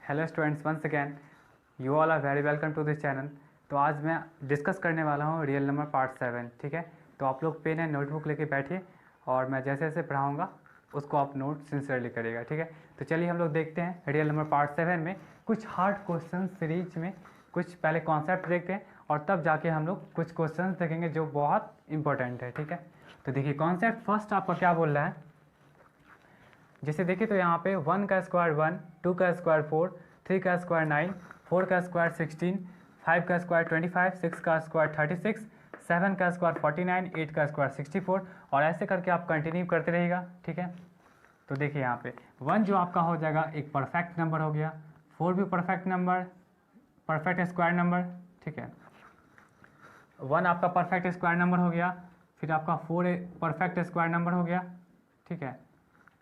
Hello students, once again you all are very welcome to this channel. तो आज मैं discuss करने वाला हूँ रियल नंबर पार्ट 7। ठीक है, तो आप लोग पेन एंड नोटबुक लेके बैठिए और मैं जैसे जैसे पढ़ाऊँगा उसको आप नोट सिंसियरली करिएगा। ठीक है, तो चलिए हम लोग देखते हैं रियल नंबर पार्ट 7 में कुछ हार्ड क्वेश्चन सीरीज में कुछ पहले कॉन्सेप्ट देखते हैं और तब जाके हम लोग कुछ क्वेश्चन देखेंगे जो बहुत इंपॉर्टेंट है। ठीक है, तो देखिए कॉन्सेप्ट फर्स्ट आपका क्या बोल रहा है। जैसे देखिए तो यहाँ पे 1 का स्क्वायर 1, 2 का स्क्वायर 4, 3 का स्क्वायर 9, 4 का स्क्वायर 16, 5 का स्क्वायर 25, 6 का स्क्वायर 36, 7 का स्क्वायर 49, 8 का स्क्वायर 64 और ऐसे करके आप कंटिन्यू करते रहिएगा। ठीक है, तो देखिए यहाँ पे 1 जो आपका हो जाएगा एक परफेक्ट नंबर हो गया, 4 भी perfect number, perfect square number. ठीक है, 1 आपका परफेक्ट स्क्वायर नंबर हो गया, फिर आपका 4 परफेक्ट स्क्वायर नंबर हो गया। ठीक है,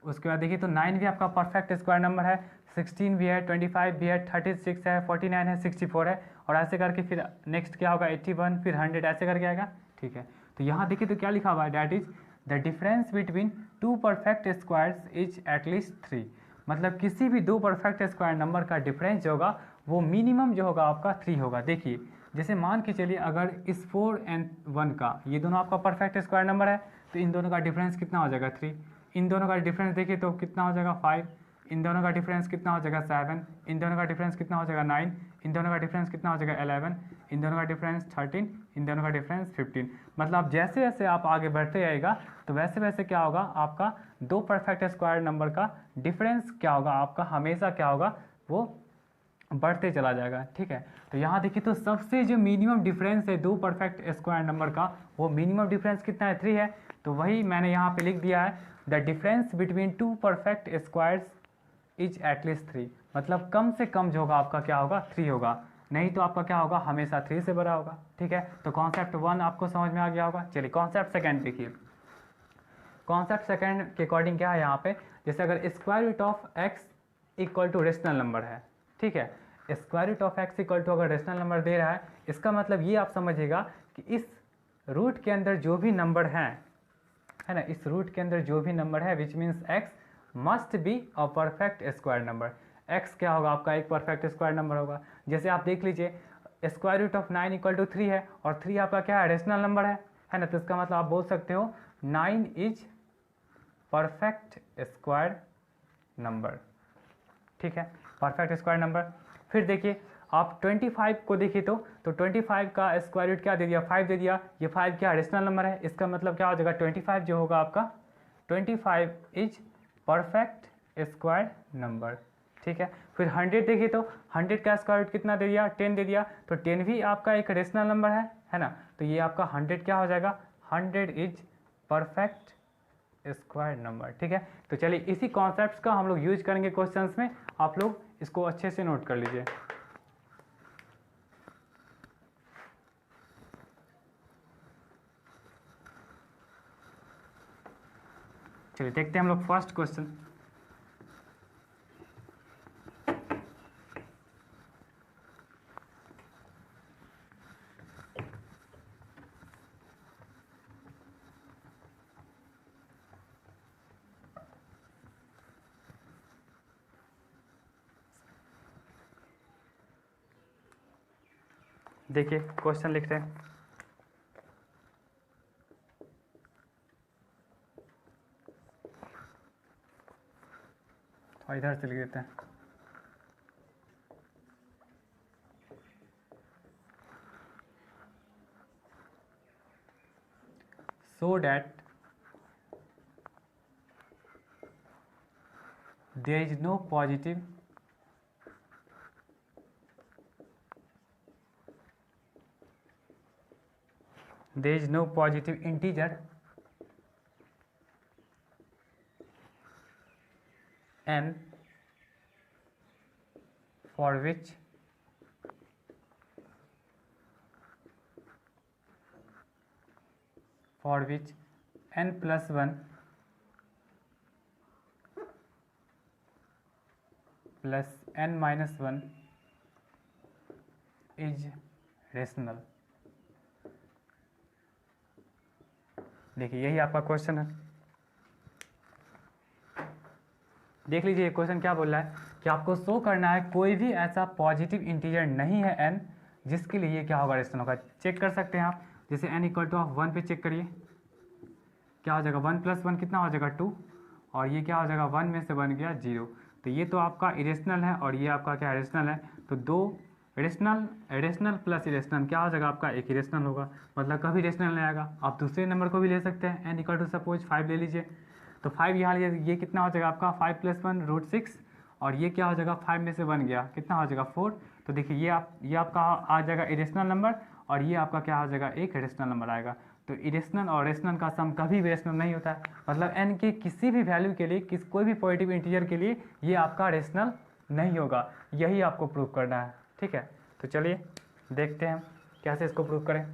उसके बाद देखिए तो 9 भी आपका परफेक्ट स्क्वायर नंबर है, 16 भी है, 25 भी है, 36 है, 49 है, 64 है और ऐसे करके फिर नेक्स्ट क्या होगा 81, फिर 100 ऐसे करके आएगा। ठीक है, तो यहाँ देखिए तो क्या लिखा हुआ है, that is the difference between two perfect squares is at least 3। मतलब किसी भी दो परफेक्ट स्क्वायर नंबर का डिफरेंस जो होगा वो मिनिमम जो होगा आपका 3 होगा। देखिए जैसे मान के चलिए अगर इस 4 एंड 1 का ये दोनों आपका परफेक्ट स्क्वायर नंबर है तो इन दोनों का डिफरेंस कितना हो जाएगा 3। इन दोनों का डिफरेंस देखिए तो कितना हो जाएगा 5, इन दोनों का डिफरेंस कितना हो जाएगा 7, इन दोनों का डिफरेंस कितना हो जाएगा 9, इन दोनों का डिफरेंस कितना हो जाएगा 11, इन दोनों का डिफरेंस 13, इन दोनों का डिफरेंस 15। मतलब जैसे जैसे आप आगे बढ़ते जाएगा तो वैसे वैसे क्या होगा आपका दो परफेक्ट स्क्वायर नंबर का डिफरेंस क्या होगा आपका हमेशा क्या होगा वो बढ़ते चला जाएगा। ठीक है, तो यहाँ देखिए तो सबसे जो मिनिमम डिफरेंस है दो परफेक्ट स्क्वायर नंबर का वो मिनिमम डिफरेंस कितना है 3 है। तो वही मैंने यहाँ पे लिख दिया है the difference between two perfect squares is at least 3। मतलब कम से कम जो होगा आपका क्या होगा 3 होगा, नहीं तो आपका क्या होगा हमेशा 3 से बड़ा होगा। ठीक है, तो कॉन्सेप्ट 1 आपको समझ में आ गया होगा। चलिए कॉन्सेप्ट सेकेंड देखिए। कॉन्सेप्ट सेकेंड के अकॉर्डिंग क्या है यहाँ पे, जैसे अगर square root of X equal to rational number है। ठीक है, square root of X equal to अगर रेशनल नंबर दे रहा है इसका मतलब ये आप समझिएगा कि इस रूट के अंदर जो भी नंबर है ना, इस रूट के अंदर जो भी नंबर है which means x must be a perfect square number. X क्या होगा आपका एक परफेक्ट स्क्वायर नंबर होगा। जैसे आप देख लीजिए square root of 9 equal to 3 है और 3 आपका क्या है रेशनल नंबर है ना, तो इसका मतलब आप बोल सकते हो 9 इज परफेक्ट स्क्वायर नंबर। ठीक है, परफेक्ट स्क्वायर नंबर। फिर देखिए आप 25 को देखिए तो 25 का स्क्वायर रूट क्या दे दिया 5 दे दिया, ये 5 क्या रेशनल नंबर है, इसका मतलब क्या हो जाएगा 25 जो होगा आपका 25 इज परफेक्ट स्क्वायर नंबर। ठीक है, फिर 100 देखिए तो 100 का स्क्वायर रूट कितना दे दिया 10 दे दिया, तो 10 भी आपका एक रेशनल नंबर है ना, तो ये आपका 100 क्या हो जाएगा 100 इज परफेक्ट स्क्वायर नंबर। ठीक है, तो चलिए इसी कॉन्सेप्ट्स का हम लोग यूज करेंगे क्वेश्चंस में, आप लोग इसको अच्छे से नोट कर लीजिए। चलिए देखते हैं हम लोग फर्स्ट क्वेश्चन। देखिए क्वेश्चन लिख रहे हैं, और इधर से लिख देते हैं। so that there is no positive integer n for which n plus 1 plus n minus 1 is rational। देखिए यही आपका क्वेश्चन है। देख लीजिए क्वेश्चन क्या बोल रहा है कि कि आपको शो करना है कोई भी ऐसा पॉजिटिव इंटीजर नहीं है n जिसके लिए ये क्या होगा, रेशनल होगा। चेक कर सकते हैं आप, जैसे n इक्वल टू आप 1 पे चेक करिए, क्या हो जाएगा 1 + 1 कितना हो जाएगा 2, और ये क्या हो जाएगा 1 में से बन गया 0। तो ये तो आपका इरेशनल है और ये आपका क्या रेशनल है। तो दो रेशनल प्लस इरेशनल क्या हो जाएगा आपका, एक इरेशनल होगा, मतलब कभी रेशनल नहीं आएगा। आप दूसरे नंबर को भी ले सकते हैं, n इक्वल टू सपोज 5 ले लीजिए, तो 5 यहाँ ये कितना हो जाएगा आपका 5 + 1 √6, और ये क्या हो जाएगा 5 में से बन गया कितना हो जाएगा 4। तो देखिए ये आपका आ जाएगा इरेशनल नंबर, और ये आपका क्या हो जाएगा एक रेशनल नंबर आएगा। तो इरेशनल और रेशनल का सम कभी भी रेशनल नहीं होता है, मतलब n के किसी भी वैल्यू के लिए कोई भी पॉजिटिव इंटीजर के लिए ये आपका रेशनल नहीं होगा, यही आपको प्रूव करना है। ठीक है, तो चलिए देखते हैं कैसे इसको प्रूव करें।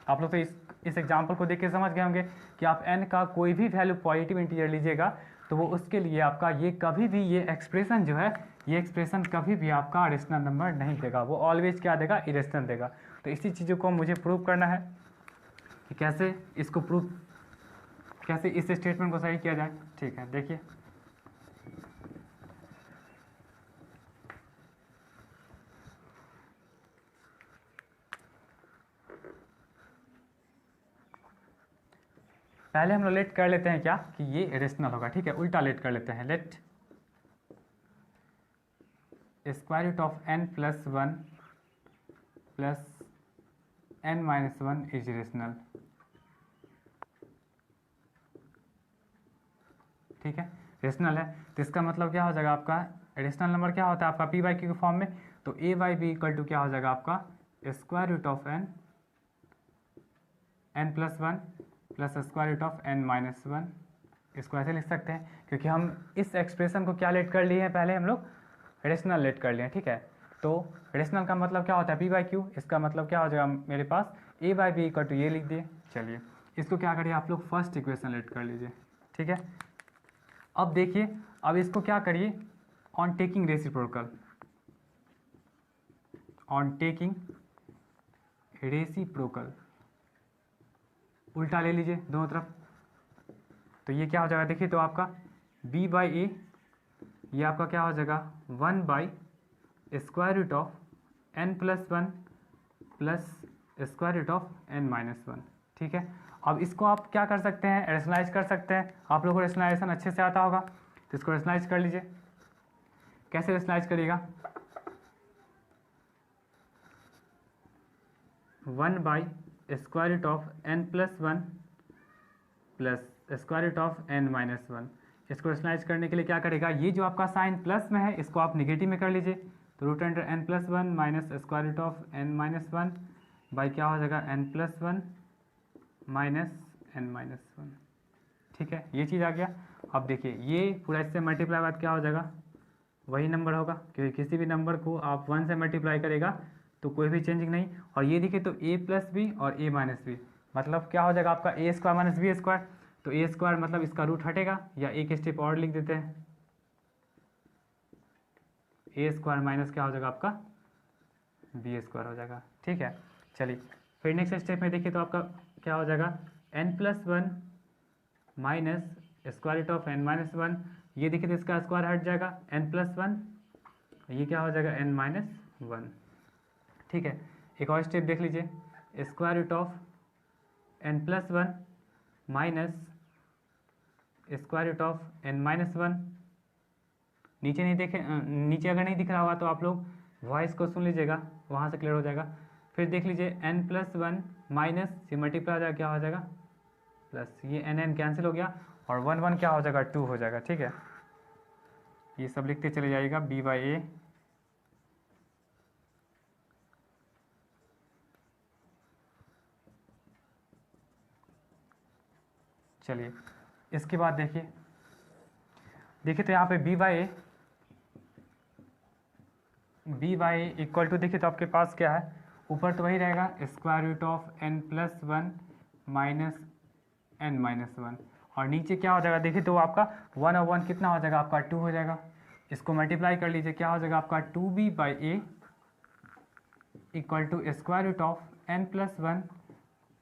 आप लोग तो इस एग्जाम्पल को देख के समझ गए होंगे कि आप n का कोई भी वैल्यू पॉजिटिव इंटीजर लीजिएगा तो वो उसके लिए आपका ये कभी भी ये एक्सप्रेशन जो है, ये एक्सप्रेशन कभी भी आपका रेशनल नंबर नहीं देगा, वो ऑलवेज क्या देगा, इरेशनल देगा। तो इसी चीज़ों को मुझे प्रूव करना है कि कैसे इसको प्रूव, कैसे इस स्टेटमेंट को सही किया जाए। ठीक है, देखिए पहले हम लोग लेट कर लेते हैं क्या कि ये रेशनल होगा। ठीक है, उल्टा लेट कर लेते हैं, let square root of n + 1 + n - 1 is rational. ठीक है, रेशनल है तो इसका मतलब क्या हो जाएगा आपका, रेशनल नंबर क्या होता है आपका p/q के फॉर्म में, तो a/b इक्वल टू क्या हो जाएगा आपका square root of n + 1 + square root of n - 1। इसको ऐसे लिख सकते हैं क्योंकि हम इस एक्सप्रेशन को क्या लेट कर लिए हैं, पहले हम लोग रेशनल लेट कर लिए हैं। ठीक है, तो रेशनल का मतलब क्या होता है p/q, इसका मतलब क्या हो जाएगा मेरे पास a/b इक्वल टू ये लिख दिए। चलिए इसको क्या करिए आप लोग फर्स्ट इक्वेशन लेट कर लीजिए। ठीक है, अब देखिए, अब इसको क्या करिए on taking reciprocal, on taking reciprocal उल्टा ले लीजिए दोनों तरफ। तो ये क्या हो जाएगा देखिए, तो आपका b/a ये आपका क्या हो जाएगा 1/स्क्वायर root of n + 1 + square root of n - 1। ठीक है, अब इसको आप क्या कर सकते हैं, रेशनलाइज कर सकते हैं। आप लोगों को रेशनलाइजेशन अच्छे से आता होगा, तो इसको रेशनलाइज कर लीजिए। कैसे रेशनलाइज करिएगा, 1/स्क्वायर root of n + 1 + square root of n - 1। इसको रेशनलाइज करने के लिए क्या करेगा, ये जो आपका साइन प्लस में है इसको आप निगेटिव में कर लीजिए, तो √n + 1 - square root of n - 1 by क्या हो जाएगा n + 1 - n - 1। ठीक है, ये चीज़ आ गया। अब देखिए ये पूरा इससे मल्टीप्लाई बाद क्या हो जाएगा, वही नंबर होगा, क्योंकि किसी भी नंबर को आप 1 से मल्टीप्लाई करेगा तो कोई भी चेंजिंग नहीं। और ये देखिए तो a + b और a - b मतलब क्या हो जाएगा आपका a² - b²। तो a² मतलब इसका रूट हटेगा, या एक स्टेप और लिख देते हैं, a² माइनस क्या हो जाएगा आपका b² हो जाएगा। ठीक है, चलिए फिर नेक्स्ट स्टेप में देखिए तो आपका क्या हो जाएगा n + 1 - square root of n - 1। ये देखिए तो इसका स्क्वायर हट जाएगा n + 1, ये क्या हो जाएगा n - 1। ठीक है, एक और स्टेप देख लीजिए, square root of n + 1 minus square root of n - 1। नीचे नहीं देखे, नीचे अगर नहीं दिख रहा होगा तो आप लोग वॉइस को सुन लीजिएगा, वहाँ से क्लियर हो जाएगा। फिर देख लीजिए n + 1 माइनस ये मल्टीप्लाई हो जाएगा, क्या हो जाएगा प्लस, ये n कैंसिल हो गया और 1 1 क्या हो जाएगा 2 हो जाएगा। ठीक है, ये सब लिखते चले जाइएगा b/a चलिए इसके बाद देखिए तो यहाँ पे b/a इक्वल टू देखिए तो आपके पास क्या है, ऊपर तो वही रहेगा square root of n + 1 minus n - 1, और नीचे क्या हो जाएगा देखिए तो आपका 1 और 1 कितना हो जाएगा आपका 2 हो जाएगा। इसको मल्टीप्लाई कर लीजिए, क्या हो जाएगा आपका 2b/a equal to square root of n + 1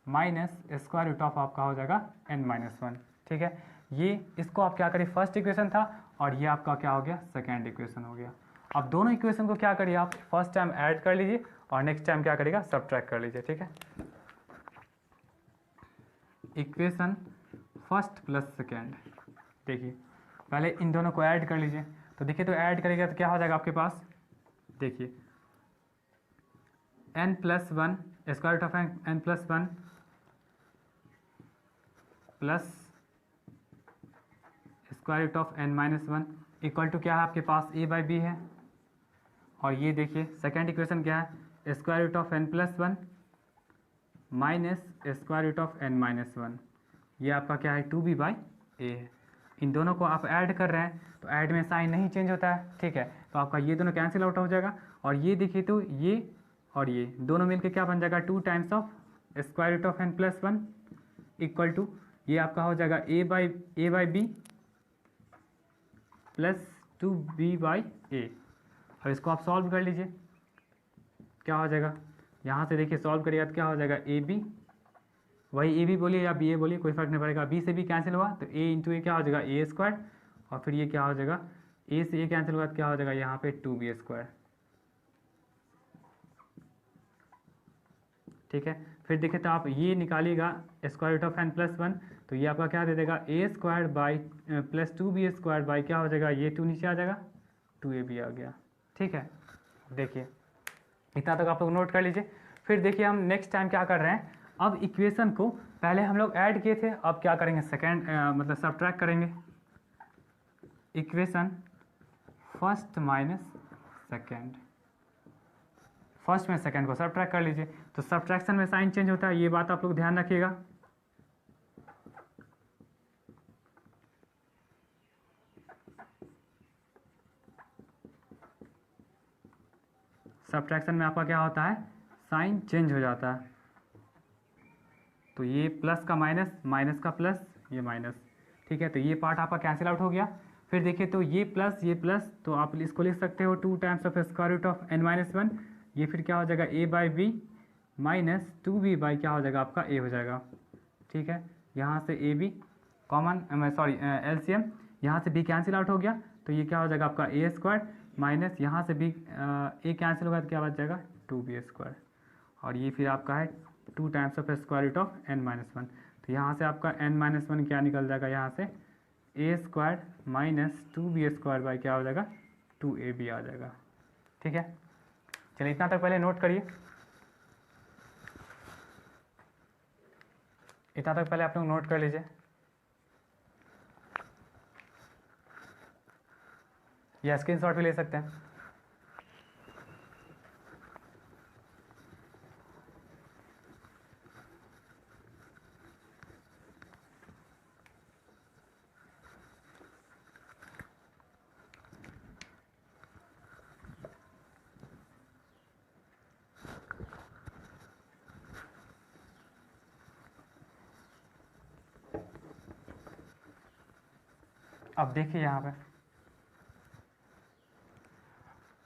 minus square root of आपका हो जाएगा n - 1। ठीक है, ये इसको आप क्या करें फर्स्ट इक्वेशन था और ये आपका क्या हो गया सेकेंड इक्वेशन हो गया। अब दोनों इक्वेशन को क्या करिए आप, फर्स्ट टाइम ऐड कर लीजिए और नेक्स्ट टाइम क्या करिएगा, सब्ट्रैक्ट कर लीजिए। ठीक है, इक्वेशन फर्स्ट प्लस सेकेंड, देखिए पहले इन दोनों को ऐड कर लीजिए। तो देखिए, तो ऐड करेगा तो क्या हो जाएगा आपके पास, देखिए n plus one, square root of n plus one plus square root of n minus one equal to क्या है आपके पास, a बाई बी है। और ये देखिए सेकेंड इक्वेशन क्या है, square root of n plus one minus square root of n minus one, ये आपका क्या है, 2b बाई ए है। इन दोनों को आप ऐड कर रहे हैं तो ऐड में साइन नहीं चेंज होता है। ठीक है, तो आपका ये दोनों कैंसिल आउट हो जाएगा। और ये देखिए तो ये और ये दोनों मिलकर क्या बन जाएगा, 2 times of square root of n plus one equal to ये आपका हो जाएगा a by B plus 2b by A. और इसको आप सॉल्व कर लीजिए, क्या हो जाएगा, यहाँ से देखिए सॉल्व करिएगा तो क्या हो जाएगा, ए बी, वही ए बी बोलिए या बी ए बोलिए, कोई फर्क नहीं पड़ेगा। बी से बी कैंसिल हुआ तो ए इंटू ए क्या हो जाएगा, ए स्क्वायर, और फिर ये क्या हो जाएगा, ए से ए कैंसिल हुआ तो क्या हो जाएगा यहाँ पे 2b स्क्वायर। ठीक है, फिर देखें तो आप ये निकालिएगा square root of n plus one, तो ये आपका क्या दे देगा, A square by plus 2b square by क्या हो जाएगा, ये 2 नीचे आ जाएगा, 2ab आ गया। ठीक है, देखिए इतना तक आप लोग नोट कर लीजिए। फिर देखिए हम नेक्स्ट टाइम क्या कर रहे हैं, अब इक्वेशन को पहले हम लोग ऐड किए थे, अब क्या करेंगे, सेकेंड मतलब सब्ट्रैक्ट करेंगे। Equation first minus second, first में सेकेंड को सब्ट्रैक्ट कर लीजिए। तो सब्ट्रैक्शन में साइन चेंज होता है, ये बात आप लोग ध्यान रखिएगा। सब्ट्रैक्शन में आपका क्या होता है, साइन चेंज हो जाता है। तो ये प्लस का माइनस, माइनस का प्लस, ये माइनस। ठीक है, तो ये पार्ट आपका कैंसिल आउट हो गया। फिर देखिए तो ये प्लस, तो आप इसको लिख सकते हो 2 times of square root of n minus one, ये फिर क्या हो जाएगा, a by B minus 2b by क्या हो जाएगा आपका a हो जाएगा। ठीक है, यहाँ से A B common, sorry LCM, यहाँ से b कैंसिल आउट हो गया तो ये क्या हो जाएगा आपका a स्क्वायर माइनस यहाँ से b a कैंसिल होगा तो क्या बच जाएगा, 2b स्क्वायर। और ये फिर आपका है 2 times of square root of n minus one, तो यहाँ से आपका n माइनस वन क्या निकल जाएगा, यहाँ से a square minus 2b square by क्या हो जाएगा, 2ab आ जाएगा। ठीक है, चलिए इतना तक पहले नोट करिए, इतना तक पहले आप लोग नोट कर लीजिए, या स्क्रीनशॉट भी ले सकते हैं। अब देखिए यहाँ पे,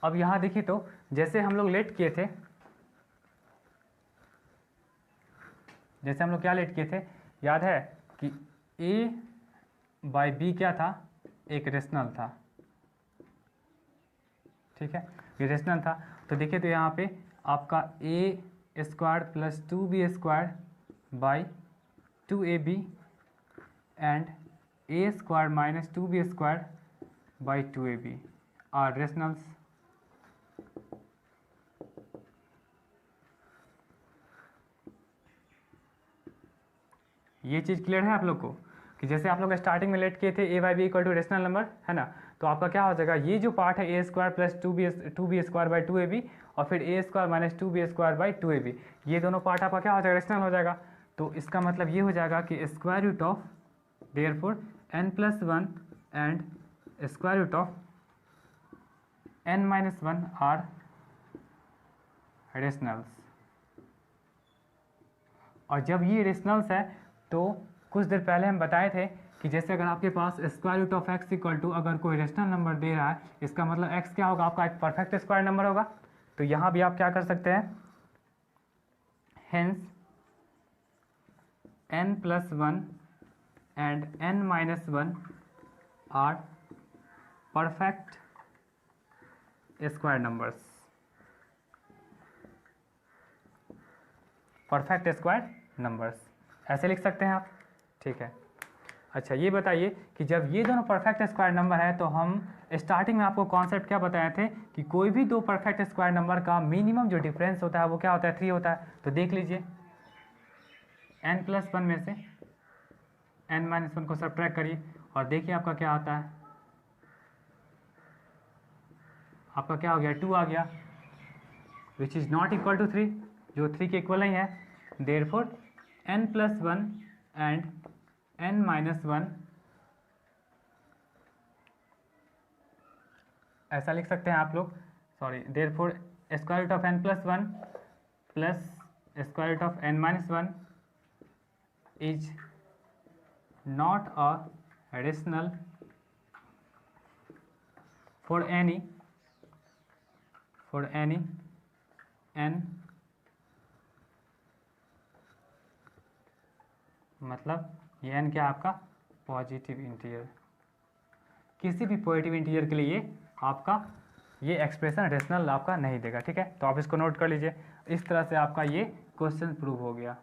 अब यहाँ देखिए तो जैसे हम लोग लेट किए थे, जैसे हम लोग क्या लेट किए थे, याद है कि a बाई बी क्या था, एक रेशनल था। ठीक है, ये रेशनल था। तो देखिए तो यहाँ पे आपका a square plus 2b square by 2ab and a square minus 2b square by 2ab are rationals. ये चीज़ क्लियर है आप लोग को कि जैसे आप लोग स्टार्टिंग में लेट किए थे a by B equal to rational number, है ना, तो आपका क्या हो जाएगा, ये जो पार्ट है A square plus 2b square by 2ab और फिर a square minus 2b square by 2ab, ये दोनों पार्ट आपका क्या हो जाएगा, रेशनल हो जाएगा। तो इसका मतलब ये हो जाएगा कि square root of therefore n plus one and square root of n minus one are rationals. और जब ये रेशनल्स है तो कुछ देर पहले हम बताए थे कि जैसे अगर आपके पास square root of X equal to अगर कोई रेशनल नंबर दे रहा है, इसका मतलब एक्स क्या होगा, आपका एक परफेक्ट स्क्वायर नंबर होगा। तो यहाँ भी आप क्या कर सकते हैं, hence n plus one and n minus one are perfect square numbers, perfect square numbers, ऐसे लिख सकते हैं आप, ठीक है। अच्छा ये बताइए कि जब ये दोनों परफेक्ट स्क्वायर नंबर है तो हम स्टार्टिंग में आपको कॉन्सेप्ट क्या बताए थे कि कोई भी दो परफेक्ट स्क्वायर नंबर का मिनिमम जो डिफरेंस होता है वो क्या होता है, 3 होता है। तो देख लीजिए n+1 में से n-1 को सब्ट्रैक्ट करिए और देखिए आपका क्या आता है, आपका क्या हो गया, 2 आ गया, which is not equal to 3, जो 3 के इक्वल नहीं है। देयरफॉर n+1 एंड n-1 ऐसा लिख सकते हैं आप लोग, sorry, therefore square root of n+1 plus square root of n-1 is not a rational for any n, मतलब ये n क्या है आपका पॉजिटिव इंटीजर, किसी भी पॉजिटिव इंटीजर के लिए आपका ये एक्सप्रेशन रेशनल आपका नहीं देगा, ठीक है। तो आप इसको नोट कर लीजिए। इस तरह से आपका ये क्वेश्चन प्रूव हो गया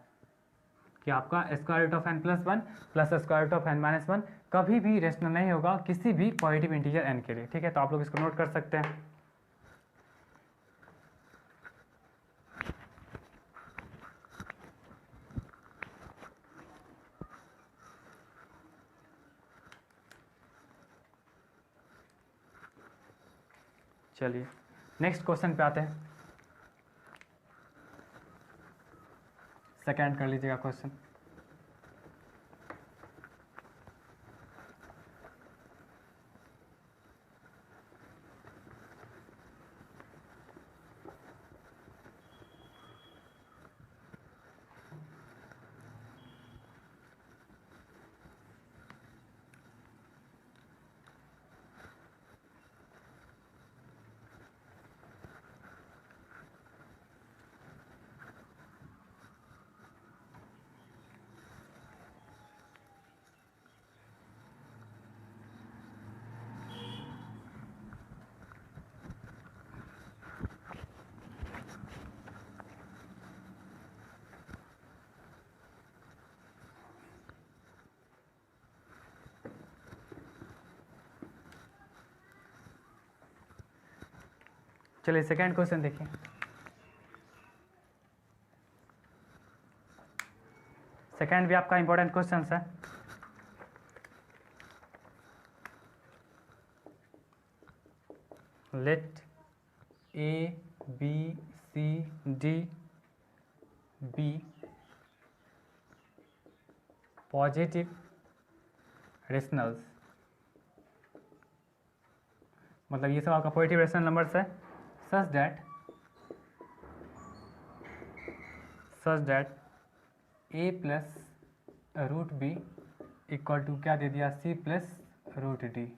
कि आपका square root of n+1 plus square root of n-1 कभी भी रेशनल नहीं होगा किसी भी पॉजिटिव इंटीजर n के लिए, ठीक है। तो आप लोग इसको नोट कर सकते हैं। चलिए नेक्स्ट क्वेश्चन पे आते हैं, सेकेंड कर लीजिएगा क्वेश्चन। चलिए सेकेंड क्वेश्चन देखिए। सेकेंड भी आपका इंपॉर्टेंट क्वेश्चन है। Let A B C D be positive rationals, मतलब ये सब आपका पॉजिटिव रेशनल नंबर्स है, such that a plus root B equal to क्या दे दिया, c प्लस रूट डी,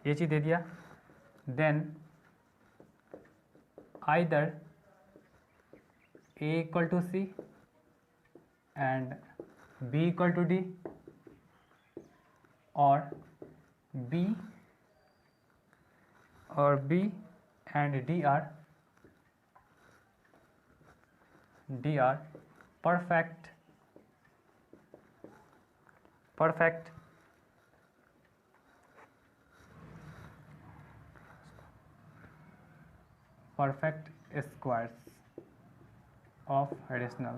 ये चीज़ दे दिया। Then either a equal to c and b equal to d और b and d are perfect squares of rational,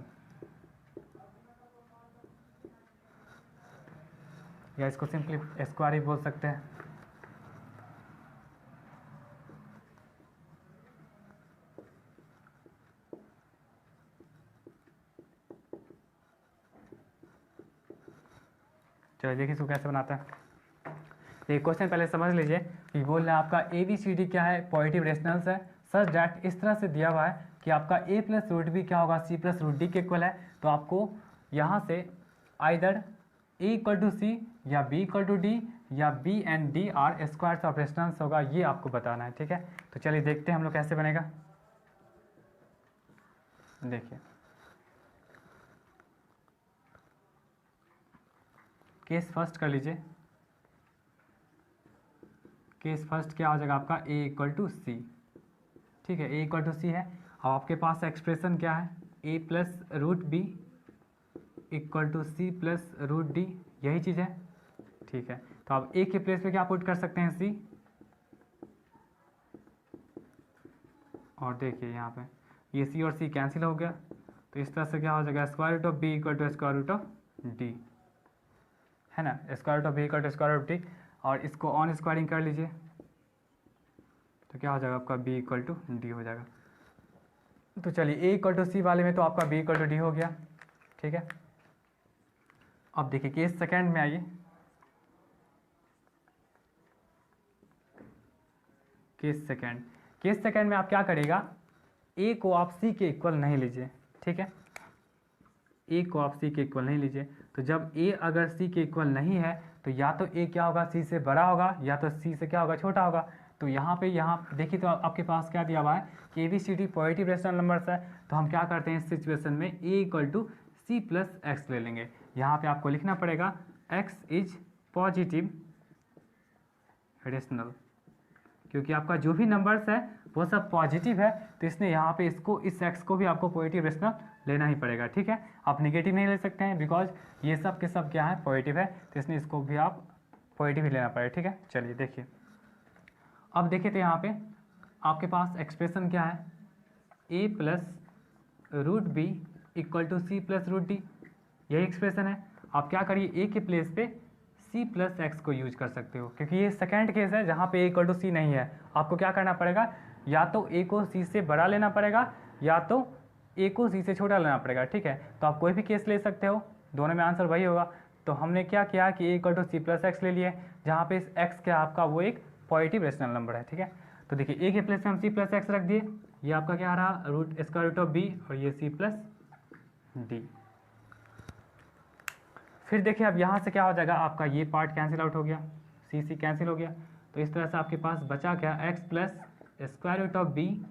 या इसको सिंपली स्क्वायर ही बोल सकते हैं। चलिए देखिए इसको कैसे बनाता है। ये क्वेश्चन पहले समझ लीजिए कि बोल रहे हैं आपका ABCD क्या है, पॉजिटिव रेशनल्स है, सच डैट इस तरह से दिया हुआ है कि आपका a प्लस रूट बी क्या होगा, c प्लस रूट डी के इक्वल है। तो आपको यहाँ से either a equal to C या b इक्वल टू डी या b and d are squares of rationals होगा, ये आपको बताना है, ठीक है। तो चलिए देखते हैं हम लोग कैसे बनेगा। देखिए केस फर्स्ट कर लीजिए। केस फर्स्ट क्या हो जाएगा आपका a इक्वल टू सी, ठीक है, ए इक्वल टू सी है। अब आपके पास एक्सप्रेशन क्या है, A plus root B equal to C plus root D, यही चीज़ है। ठीक है, तो आप ए के प्लेस पे क्या पुट कर सकते हैं, सी, और देखिए यहाँ पे ये सी और सी कैंसिल हो गया, तो इस तरह से क्या हो जाएगा, square root of B equal to square root of D, है ना, square root of B equal to square root of D. और इसको ऑन स्क्वायरिंग कर लीजिए तो क्या हो जाएगा आपका बी इक्वल टू डी हो जाएगा। तो चलिए ए इक्वल टू सी वाले में तो आपका बी इक्वल टू डी हो गया। ठीक है, अब देखिए केस सेकेंड में आइए। केस सेकेंड में आप क्या करेगा, ए को आप सी के इक्वल नहीं लीजिए। ठीक है, ए को आप सी के इक्वल नहीं लीजिए। तो जब ए अगर सी के इक्वल नहीं है तो या तो ए क्या होगा, सी से बड़ा होगा, या तो सी से क्या होगा, छोटा होगा। तो यहाँ देखिए, तो आपके पास क्या दिया हुआ है कि A B C D positive rational numbers है। तो हम क्या करते हैं इस सिचुएशन में, A equal to C plus X ले लेंगे। यहाँ पे आपको लिखना पड़ेगा एक्स इज पॉजिटिव रेशनल, क्योंकि आपका जो भी नंबर्स है वो सब पॉजिटिव है, तो इसने यहाँ पे इसको, इस एक्स को भी आपको पॉजिटिव रेशनल लेना ही पड़ेगा। ठीक है, आप नेगेटिव नहीं ले सकते हैं, बिकॉज ये सब के सब क्या है, पॉजिटिव है, तो इसने इसको भी आप पॉजिटिव ही लेना पड़ेगा। ठीक है, चलिए देखिए, अब देखिए तो यहाँ पे आपके पास एक्सप्रेशन क्या है, A plus root B equal to C plus root D, यही एक्सप्रेशन है। आप क्या करिए, ए के प्लेस पे सी प्लस एक्स को यूज कर सकते हो, क्योंकि ये सेकेंड केस है जहाँ पे ए इक्वल टू सी नहीं है। आपको क्या करना पड़ेगा, या तो ए को सी से बड़ा लेना पड़ेगा, या तो ए को सी से छोटा लेना पड़ेगा। ठीक है, तो आप कोई भी केस ले सकते हो, दोनों में आंसर वही होगा। तो हमने क्या किया कि A equal to C plus X ले लिए, जहाँ पे इस एक्स क्या आपका वो एक पॉजिटिव रेशनल नंबर है। ठीक है, तो देखिए ए के प्लेस में हम सी प्लस एक्स रख दिए, ये आपका क्या रहा, root square root of B, और ये सी प्लस डी। फिर देखिए अब यहाँ से क्या हो जाएगा, आपका ये पार्ट कैंसिल आउट हो गया, सी सी कैंसिल हो गया, तो इस तरह से आपके पास बचा क्या, X plus square root of B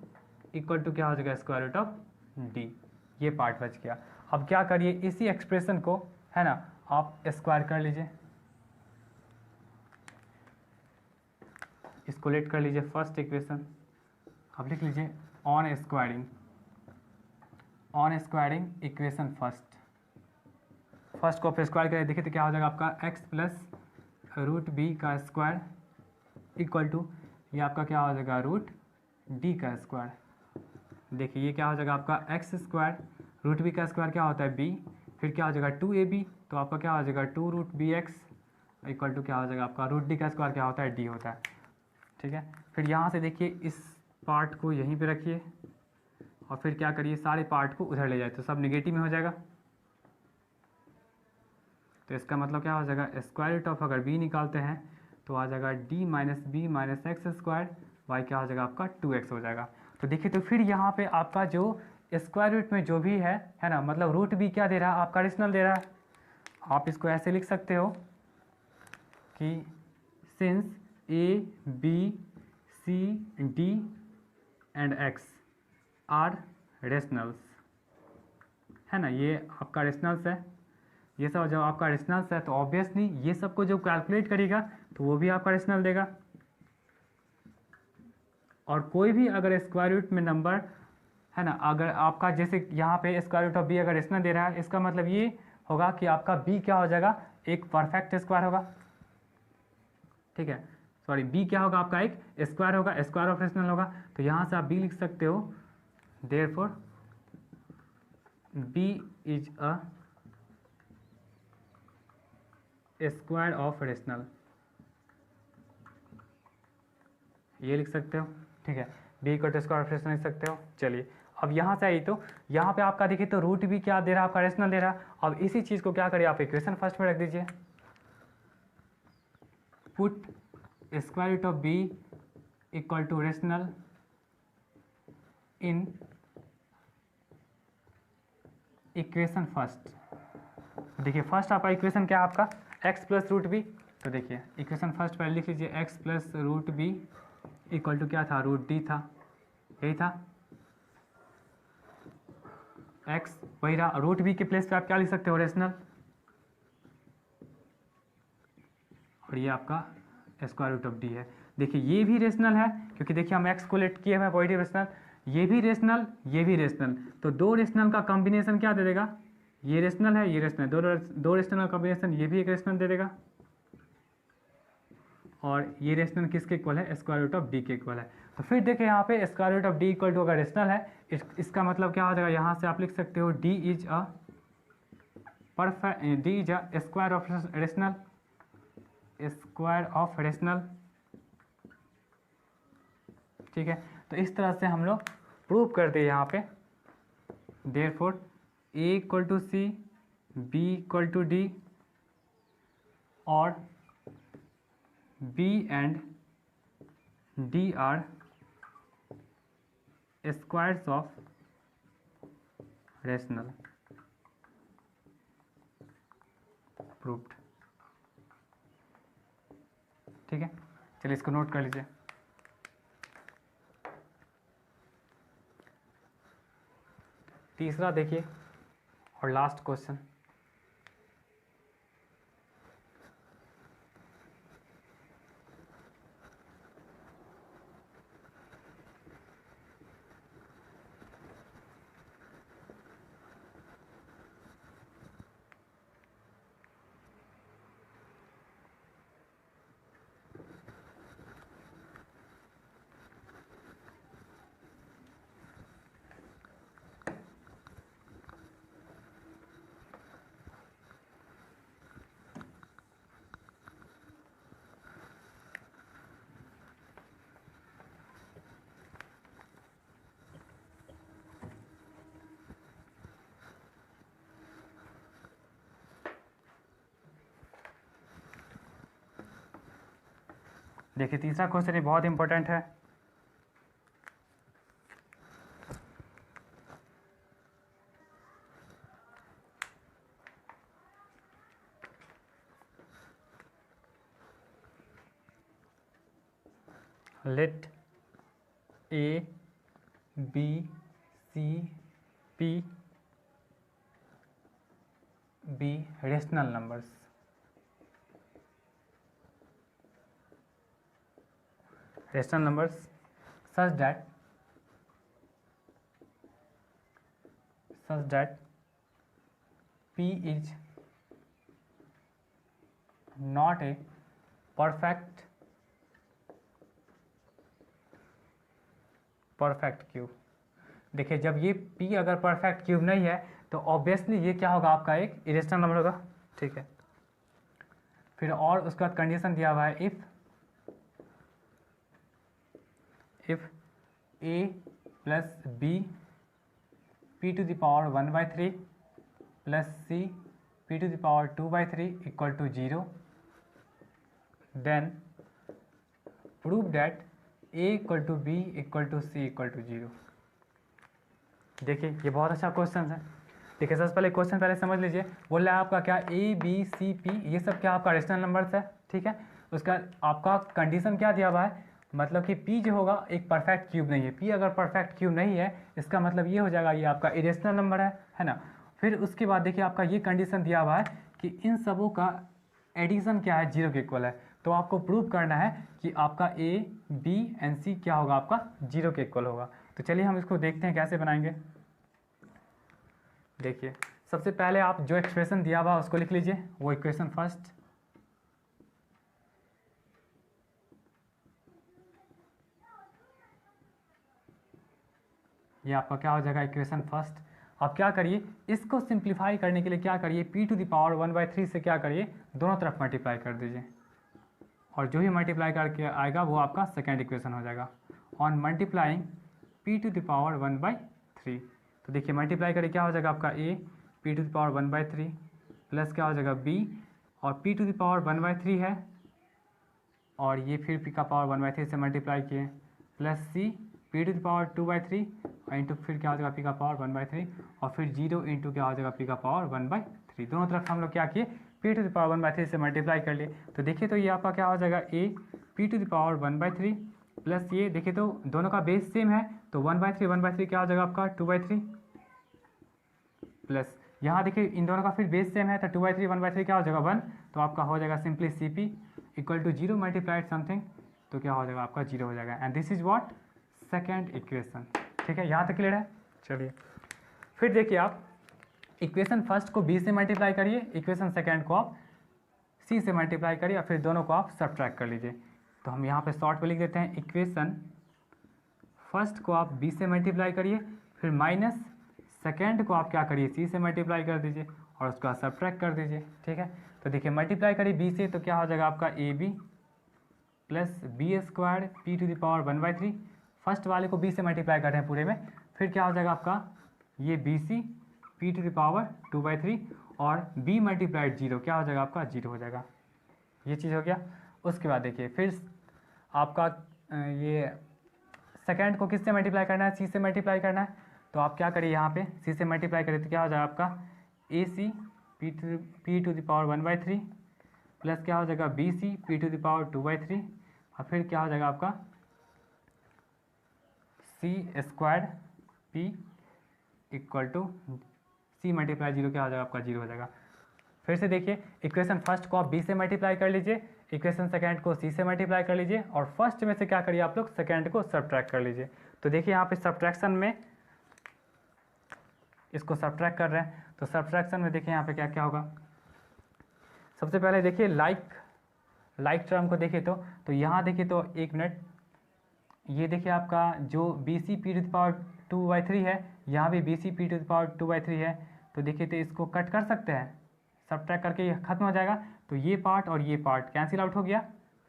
equal to क्या हो जाएगा, स्क्वायर रूट ऑफ डी, ये पार्ट बच गया। अब क्या करिए, इसी एक्सप्रेशन को, है ना, आप स्क्वायर कर लीजिए, इसको लेट कर लीजिए फर्स्ट इक्वेशन। अब लिख लीजिए ऑन स्क्वायरिंग इक्वेशन फर्स्ट को आप स्क्वायर करें, देखिए तो क्या हो जाएगा आपका एक्स प्लस रूट बी का स्क्वायर इक्वल टू ये आपका क्या हो जाएगा, रूट डी का स्क्वायर। देखिए ये क्या हो जाएगा आपका एक्स स्क्वायर, रूट बी का स्क्वायर क्या होता है बी, फिर क्या हो जाएगा 2ab, तो आपका क्या हो जाएगा 2 root B X equal to क्या हो जाएगा आपका रूट डी का स्क्वायर क्या होता है, डी होता है। ठीक है, फिर यहाँ से देखिए इस पार्ट को यहीं पे रखिए, और फिर क्या करिए, सारे पार्ट को उधर ले जाए, तो सब नेगेटिव में हो जाएगा। तो इसका मतलब क्या हो जाएगा, स्क्वायर रूट ऑफ अगर b निकालते हैं तो आ जाएगा d minus B minus X square, Y क्या हो जाएगा आपका 2x हो जाएगा। तो देखिए, तो फिर यहाँ पे आपका जो स्क्वायर रूट में जो भी है ना, मतलब रूट b क्या दे रहा है, आपका रेशनल दे रहा है। आप इसको ऐसे लिख सकते हो कि since a b c d and x are rationals, है ना, ये आपका रेशनल्स है। ये सब जब आपका रेशनल्स है तो ऑब्वियसली ये सब को जो कैलकुलेट करेगा तो वो भी आपका रेशनल देगा। और कोई भी अगर स्क्वायर रूट में नंबर, है ना, अगर आपका जैसे यहाँ पे स्क्वायर रूट ऑफ बी अगर रेशनल दे रहा है, इसका मतलब ये होगा कि आपका बी क्या हो जाएगा, एक परफेक्ट स्क्वायर होगा। ठीक है, सॉरी, बी क्या होगा आपका एक स्क्वायर होगा, स्क्वायर ऑफ रेशनल होगा। तो यहाँ से आप बी लिख सकते हो, therefore B is a square of rational, ये लिख सकते हो। ठीक है, B equal to square of rational लिख सकते हो। चलिए अब यहाँ से आई, तो यहाँ पे आपका देखिए तो रूट भी क्या दे रहा है, आपका रेशनल दे रहा है। अब इसी चीज़ को क्या करिए, आप इक्वेशन फर्स्ट में रख दीजिए, put square root of B equal to rational in equation first. देखिए फर्स्ट आपका इक्वेशन क्या है, आपका एक्स प्लस रूट बी। तो देखिए इक्वेशन फर्स्ट पहले लिख लीजिए, X plus root B equal to क्या था, रूट डी था, यही था एक्स, वही रहा। रूट बी के प्लेस पे आप क्या लिख सकते हो, रेशनल, और ये आपका स्क्वायर रूट ऑफ डी है। देखिए ये भी रेशनल है, क्योंकि देखिए हम एक्स को लेट किए हुए हैं पॉजिटिव रेशनल, ये भी रेशनल, ये भी रेशनल, तो दो रेशनल का कॉम्बिनेशन क्या दे देगा, ये रेशनल है, ये रेशनल, दो रेशनल का कॉम्बिनेशन ये भी एक रेशनल दे देगा, और ये रेशनल किसके इक्वल है, स्क्वायर रूट ऑफ डी के इक्वल है। तो फिर देखिए यहाँ पे square root of D equal to अगर रेशनल है, इसका मतलब क्या हो जाएगा, यहाँ से आप लिख सकते हो D is a perfect, D is a square of rational, square of rational, ठीक है। तो इस तरह से हम लोग प्रूव करते हैं यहाँ पे, therefore A equal to C, B equal to D, और B and D are squares of rational, proved, ठीक है। चलिए इसको नोट कर लीजिए। तीसरा देखिए और लास्ट क्वेश्चन, देखिए तीसरा क्वेश्चन ये बहुत इंपॉर्टेंट है। Let A B C P B rational numbers, rational numbers such that P is not a perfect cube. देखिए जब ये P अगर परफेक्ट क्यूब नहीं है तो ऑब्वियसली ये क्या होगा, आपका एक इरेशनल नंबर होगा, ठीक है। फिर और उसके बाद कंडीशन दिया हुआ है, if a plus b p to the power 1/3 plus c p to the power 2/3 equal to 0, then prove that a equal to b equal to c equal to 0। देखिए ये बहुत अच्छा क्वेश्चन है। देखिए सबसे पहले क्वेश्चन पहले समझ लीजिए, बोल रहा है आपका क्या, ए बी सी पी ये सब क्या आपका रेशनल नंबर्स है, ठीक है। उसका आपका कंडीशन क्या दिया हुआ है, मतलब कि P जो होगा एक परफेक्ट क्यूब नहीं है। P अगर परफेक्ट क्यूब नहीं है इसका मतलब ये हो जाएगा ये आपका इरेशनल नंबर है ना। फिर उसके बाद देखिए आपका ये कंडीशन दिया हुआ है कि इन सबों का एडिशन क्या है, 0 के इक्वल है। तो आपको प्रूव करना है कि आपका A B एंड C क्या होगा, आपका 0 के इक्वल होगा। तो चलिए हम इसको देखते हैं कैसे बनाएंगे। देखिए सबसे पहले आप जो एक्सप्रेशन दिया हुआ उसको लिख लीजिए, वो इक्वेशन फर्स्ट, ये आपका क्या हो जाएगा इक्वेशन फर्स्ट। अब क्या करिए, इसको सिंप्लीफाई करने के लिए क्या करिए, p टू द पावर 1/3 से क्या करिए, दोनों तरफ मल्टीप्लाई कर दीजिए, और जो ही मल्टीप्लाई करके आएगा वो आपका सेकेंड इक्वेशन हो जाएगा। On multiplying p to the power 1/3, तो देखिए मल्टीप्लाई करिए क्या हो जाएगा आपका a p to the power 1/3 plus क्या हो जाएगा b, और p टू द पावर 1/3 है, और ये फिर p का पावर 1/3 से मल्टीप्लाई किए, plus c p to the power 2/3 into फिर क्या हो जाएगा p का पावर 1/3, और फिर 0 इंटू क्या हो जाएगा p का पावर 1/3। दोनों तरफ हम लोग क्या किए, p टू द पावर 1/3 से मल्टीप्लाई कर लिए। तो देखिए तो ये आपका क्या हो जाएगा, a p to the power 1/3 plus ये देखिए तो दोनों का बेस सेम है, तो 1/3 क्या हो जाएगा आपका 2/3, प्लस यहाँ देखिए इन दोनों का फिर बेस सेम है, तो 2/3 1/3 क्या हो जाएगा 1, तो आपका हो जाएगा simply CP equal to 0 multiplied something, तो क्या हो जाएगा आपका 0 हो जाएगा। And this is what second equation, ठीक है, यहाँ तक क्लियर है। चलिए फिर देखिए आप इक्वेशन फर्स्ट को b से मल्टीप्लाई करिए, इक्वेशन सेकेंड को आप c से मल्टीप्लाई करिए और फिर दोनों को आप सब्ट्रैक्ट कर लीजिए। तो हम यहाँ पे शॉर्ट में लिख देते हैं, इक्वेशन फर्स्ट को आप b से मल्टीप्लाई करिए, फिर माइनस सेकेंड को आप क्या करिए c से मल्टीप्लाई कर दीजिए और उसका सब्ट्रैक्ट कर दीजिए। ठीक है, तो देखिए मल्टीप्लाई करिए b से तो क्या हो जाएगा आपका ab plus B square P to the power 1/3। First वाले को b से मल्टीप्लाई कर रहे हैं पूरे में, फिर क्या हो जाएगा आपका ये B C P to the power 2/3 और b मल्टीप्लाइड 0 क्या हो जाएगा आपका 0 हो जाएगा। ये चीज़ हो गया। उसके बाद देखिए फिर आपका ये सेकेंड को किससे मल्टीप्लाई करना है, c से मल्टीप्लाई करना है। तो आप क्या करिए यहाँ पे c से मल्टीप्लाई करिए तो क्या हो जाएगा आपका A C P to the power 1/3 plus क्या हो जाएगा B C P to the power 2/3 और फिर क्या हो जाएगा आपका C square P equal to C multiply 0 क्या हो जाएगा आपका 0 हो जाएगा। फिर से देखिए इक्वेशन फर्स्ट को आप b से मल्टीप्लाई कर लीजिए, इक्वेशन सेकेंड को c से मल्टीप्लाई कर लीजिए और फर्स्ट में से क्या करिए आप लोग सेकेंड को सब्ट्रैक्ट कर लीजिए। तो देखिए यहाँ पे सब्ट्रैक्शन में इसको सब्ट्रैक्ट कर रहे हैं, तो सब्ट्रैक्शन में देखिए यहाँ पे क्या क्या होगा। सबसे पहले देखिए लाइक टर्म को देखिए तो यहाँ देखिए तो एक मिनट, ये देखिए आपका जो B C P to the power 2/3 है, यहाँ भी B C P to the power 2/3 है। तो देखिए तो इसको कट कर सकते हैं, सब्ट्रैक्ट करके ये खत्म हो जाएगा। तो ये पार्ट और ये पार्ट कैंसिल आउट हो गया।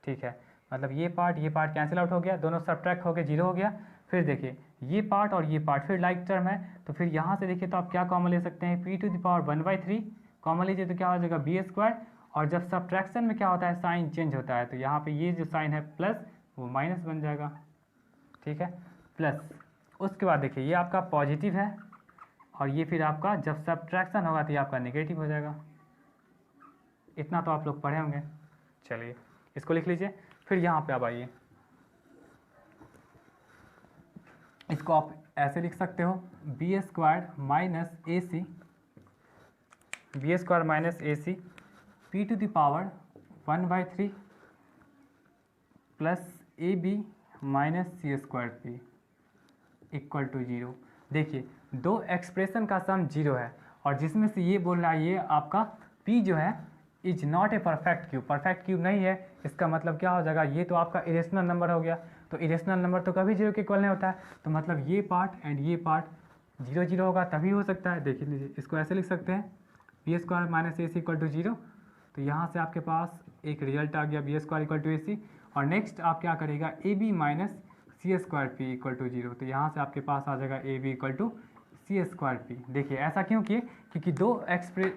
ठीक है, मतलब ये पार्ट कैंसिल आउट हो गया, दोनों सब्ट्रैक्ट हो गए 0 हो गया। फिर देखिए ये पार्ट और ये पार्ट फिर लाइक टर्म है, तो फिर यहाँ से देखिए तो आप क्या कॉमन ले सकते हैं, P to the power 1/3 common लीजिए तो क्या हो जाएगा बी स्क्वायर। और जब सब्ट्रैक्शन में क्या होता है साइन चेंज होता है, तो यहाँ पे ये जो साइन है प्लस वो माइनस बन जाएगा। ठीक है, प्लस उसके बाद देखिए ये आपका पॉजिटिव है और ये फिर आपका जब सब्ट्रैक्शन होगा तो ये आपका नेगेटिव हो जाएगा। इतना तो आप लोग पढ़े होंगे। चलिए इसको लिख लीजिए। फिर यहाँ पे अब आइए, इसको आप ऐसे लिख सकते हो B square minus A C P to the power 1/3 plus A B minus C square P equal to 0। देखिए दो एक्सप्रेशन का सम 0 है और जिसमें से ये बोल रहा है ये आपका p जो है is not a perfect cube नहीं है। इसका मतलब क्या हो जाएगा, ये तो आपका इरेशनल नंबर हो गया। तो इरेशनल नंबर तो कभी 0 के इक्वल नहीं होता है, तो मतलब ये पार्ट एंड ये पार्ट 0 होगा तभी हो सकता है। देखिए लीजिए इसको ऐसे लिख सकते हैं B square minus A C equal to 0। तो यहाँ से आपके पास एक रिजल्ट आ गया B square equal to A C. और नेक्स्ट आप क्या करेगा A B minus C square P equal to 0। तो यहाँ से आपके पास आ जाएगा A B equal to C square P. देखिए ऐसा क्यों किए, क्योंकि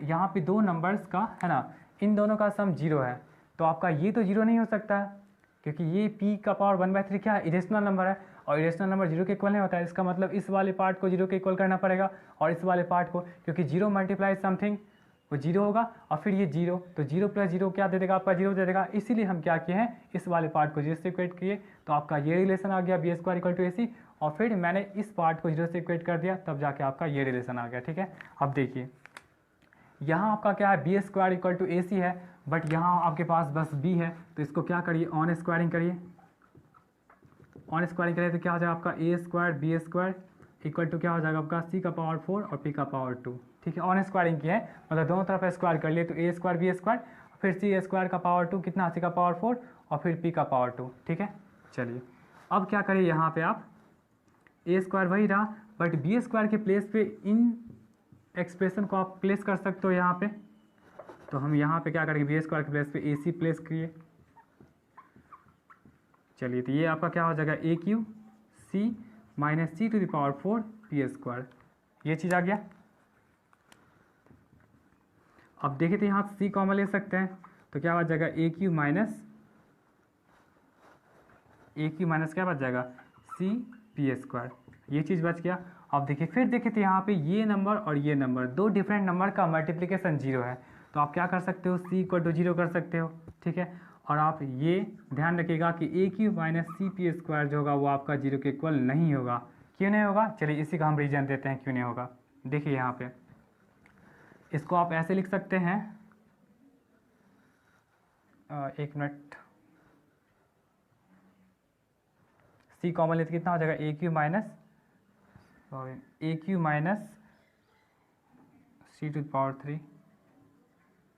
यहाँ पे दो नंबर्स का है ना, इन दोनों का सम 0 है। तो आपका ये तो 0 नहीं हो सकता है क्योंकि ये p का पावर 1/3 क्या है, इरेशनल नंबर है और इरेशनल नंबर 0 के इक्वल नहीं होता है। इसका मतलब इस वाले पार्ट को 0 के इक्वल करना पड़ेगा और इस वाले पार्ट को, क्योंकि 0 मल्टीप्लाई समथिंग वो 0 होगा और फिर ये 0, तो 0 प्लस 0 क्या दे देगा आपका 0 दे देगा। इसीलिए हम क्या किए हैं इस वाले पार्ट को 0 से इक्वेट किए। तो आपका ये रिलेशन आ गया B square equal to A C और फिर मैंने इस पार्ट को 0 से इक्वेट कर दिया, तब जाके आपका ये रिलेशन आ गया। ठीक है, अब देखिए यहाँ आपका क्या है B square equal to A सी है, बट यहाँ आपके पास बस b है। तो इसको क्या करिए ऑन स्क्वायरिंग करिए, ऑन स्क्वायरिंग करिए तो क्या हो जाएगा आपका A square B square equal to क्या हो जाएगा आपका c का पावर 4 और p का पावर 2। ठीक है, ऑन स्क्वायरिंग की है मतलब दोनों तरफ स्क्वायर कर लिए, तो ए स्क्वायर बी स्क्वायर फिर c स्क्वायर का पावर 2 कितना c का पावर 4 और फिर p का पावर 2। ठीक है, चलिए अब क्या करिए यहाँ पे आप ए स्क्वायर वही रहा बट बी स्क्वायर के प्लेस पे इन एक्सप्रेशन को आप प्लेस कर सकते हो यहाँ पे। तो हम यहाँ पे क्या करेंगे बी स्क्वायर के प्लेस पे ए सी प्लेस किए। चलिए तो ये आपका क्या हो जाएगा A Q C minus C to the power 4 P square, ये चीज़ आ गया। अब देखिए तो यहाँ सी कॉमन ले सकते हैं तो क्या बच जाएगा ए क्यू माइनस क्या बच जाएगा सी पी स्क्वायर, ये चीज़ बच गया। अब देखिए फिर देखिए तो यहाँ पे ये नंबर और ये नंबर दो डिफरेंट नंबर का मल्टीप्लिकेशन 0 है, तो आप क्या कर सकते हो सी इक्वल टू 0 कर सकते हो। ठीक है, और आप ये ध्यान रखिएगा कि A Q minus C P square जो होगा वो आपका 0 के इक्वल नहीं होगा। क्यों नहीं होगा, चलिए इसी का हम रीजन देते हैं क्यों नहीं होगा। देखिए यहाँ पे इसको आप ऐसे लिख सकते हैं, एक मिनट, सी कॉमन लेते कितना हो जाएगा ए क्यू माइनस और A Q minus C to power 3।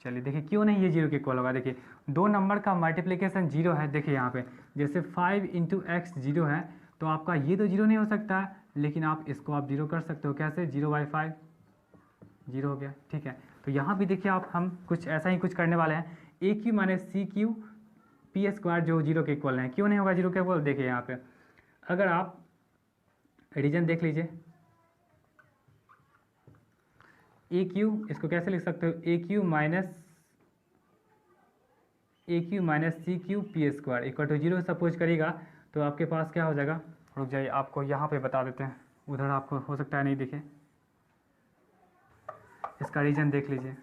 चलिए देखिए क्यों नहीं ये जीरो के इक्वल होगा। देखिए दो नंबर का मल्टीप्लिकेशन जीरो है। देखिए यहाँ पे जैसे 5 इंटू एक्स जीरो है, तो आपका ये तो जीरो नहीं हो सकता है, लेकिन आप इसको आप जीरो कर सकते हो। कैसे? 0/5 जीरो हो गया। ठीक है, तो यहाँ भी देखिए आप हम कुछ ऐसा ही कुछ करने वाले हैं। A Q minus C Q P square जो जीरो के इक्वल है, क्यों नहीं होगा जीरो के इक्वल? देखिए यहाँ पे अगर आप रीजन देख लीजिए, ए क्यू इसको कैसे लिख सकते हो? A Q minus C Q P square equal to zero suppose करिएगा, तो आपके पास क्या हो जाएगा? रुक जाइए, आपको यहाँ पे बता देते हैं, उधर आपको हो सकता है नहीं दिखे। इसका रीजन देख लीजिए,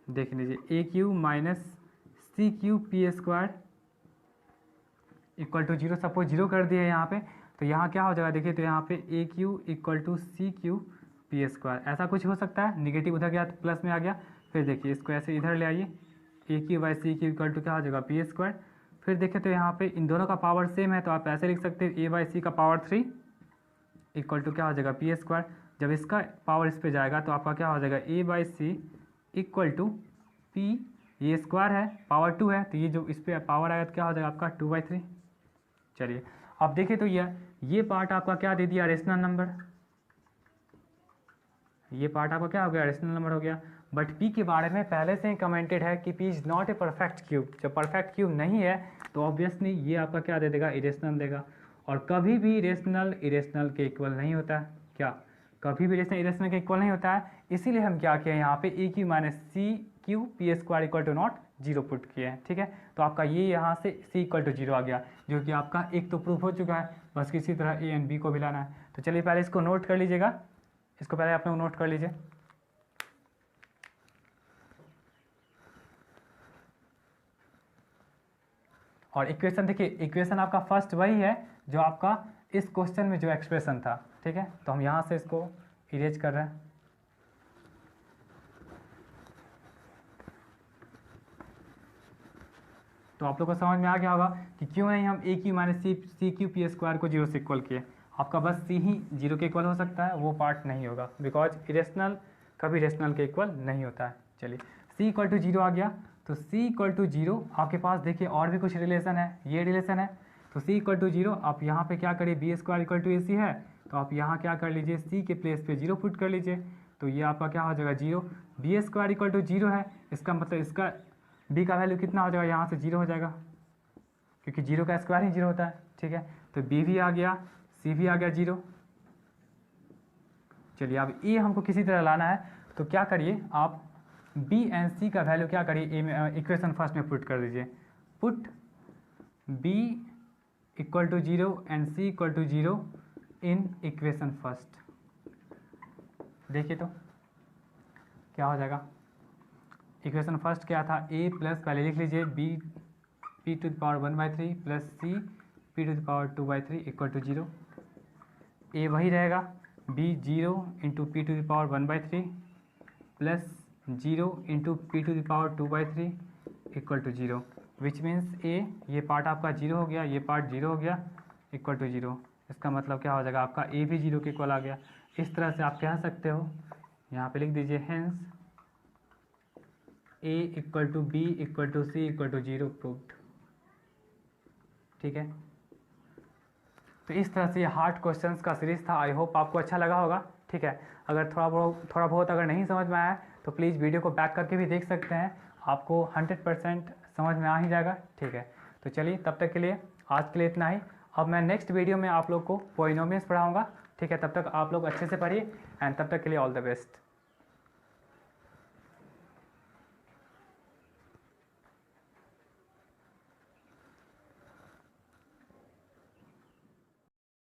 देख लीजिए A Q minus C Q P square equal to zero suppose zero कर दिए यहाँ पे, तो यहाँ क्या हो जाएगा? देखिए तो यहाँ पे A Q equal to C Q P square ऐसा कुछ हो सकता है। निगेटिव उधर गया तो प्लस में आ गया। फिर देखिए इसको ऐसे इधर ले आइए, A Q by C Q equal to क्या हो जाएगा? P square. फिर देखिए तो यहाँ पे इन दोनों का पावर सेम है, तो आप ऐसे लिख सकते हैं ए बाई सी का पावर 3 इक्वल टू क्या हो जाएगा? P square. जब इसका पावर इस पे जाएगा तो आपका क्या हो जाएगा? A by C equal to P, ये स्क्वायर है, पावर 2 है, तो ये जो इस पर पावर आएगा तो क्या हो जाएगा आपका? 2/3। चलिए अब देखिए तो ये पार्ट आपका क्या दे दिया? Rational number. ये पार्ट आपका क्या हो गया? रेशनल नंबर हो गया। बट पी के बारे में पहले से ही कमेंटेड है कि P is not a perfect cube. जब परफेक्ट क्यूब नहीं है तो ऑब्वियसली ये आपका क्या दे देगा? इरेशनल देगा। और कभी भी रेशनल इरेशनल के इक्वल नहीं होता है। क्या? कभी भी रेशनल इरेशनल के इक्वल नहीं होता है। इसीलिए हम क्या किए यहाँ पे A Q minus C Q P square equal to not zero put किए हैं। ठीक है, तो आपका ये यहाँ से सी इक्वल टू जीरो आ गया, जो कि आपका एक तो प्रूफ हो चुका है। बस किसी तरह ए एंड बी को भी लाना है। तो चलिए पहले इसको नोट कर लीजिएगा, इसको पहले आप लोग नोट कर लीजिए। और इक्वेशन देखिए, इक्वेशन आपका फर्स्ट वही है जो आपका इस क्वेश्चन में जो एक्सप्रेशन था। ठीक है, तो हम यहाँ से इसको इरेज कर रहे हैं। तो आप लोग को समझ में आ गया होगा कि क्यों नहीं हम A Q minus C Q P square को जीरो से इक्वल किए। आपका बस सी ही जीरो के इक्वल हो सकता है, वो पार्ट नहीं होगा, बिकॉज इरेशनल कभी रेशनल के इक्वल नहीं होता है। चलिए सी इक्वल टू जीरो आ गया, तो सी इक्वल टू जीरो आपके पास देखिए और भी कुछ रिलेशन है, ये रिलेशन है। तो सी इक्वल टू जीरो आप यहाँ पे क्या करिए? B square equal to A सी है, तो आप यहाँ क्या कर लीजिए? सी के प्लेस पे जीरो पुट कर लीजिए, तो ये आपका क्या हो जाएगा? Zero. B square equal to zero है, इसका मतलब इसका बी का वैल्यू कितना हो जाएगा? यहाँ से जीरो हो जाएगा, क्योंकि जीरो का स्क्वायर ही जीरो होता है। ठीक है, तो बी भी आ गया, सी भी आ गया जीरो। चलिए अब ए हमको किसी तरह लाना है, तो क्या करिए आप? बी एंड सी का वैल्यू क्या करिए? ए में इक्वेशन फर्स्ट में पुट कर दीजिए। Put B equal to zero and C equal to zero in equation first. देखिए तो क्या हो जाएगा? इक्वेशन फर्स्ट क्या था? ए प्लस, पहले लिख लीजिए, B P to the power 1/3 plus C P to the power 2/3 equal to zero. A वही रहेगा, B zero into P to the power 1/3 plus zero into P to the power 2/3 equal to zero, which means A ये part आपका zero हो गया, ये part zero हो गया, equal to zero. इसका मतलब क्या हो जाएगा? आपका ए भी जीरो के इक्वल आ गया। इस तरह से आप कह सकते हो, यहाँ पे लिख दीजिए, hence A equal to B equal to C equal to zero proved. ठीक है, तो इस तरह से ये हार्ड क्वेश्चंस का सीरीज़ था। आई होप आपको अच्छा लगा होगा। ठीक है, अगर थोड़ा बहुत अगर नहीं समझ में आया तो प्लीज़ वीडियो को बैक करके भी देख सकते हैं, आपको 100% समझ में आ ही जाएगा। ठीक है, तो चलिए तब तक के लिए आज के लिए इतना ही। अब मैं नेक्स्ट वीडियो में आप लोग को पॉलिनोमियल्स पढ़ाऊँगा। ठीक है, तब तक आप लोग अच्छे से पढ़िए एंड तब तक के लिए ऑल द बेस्ट।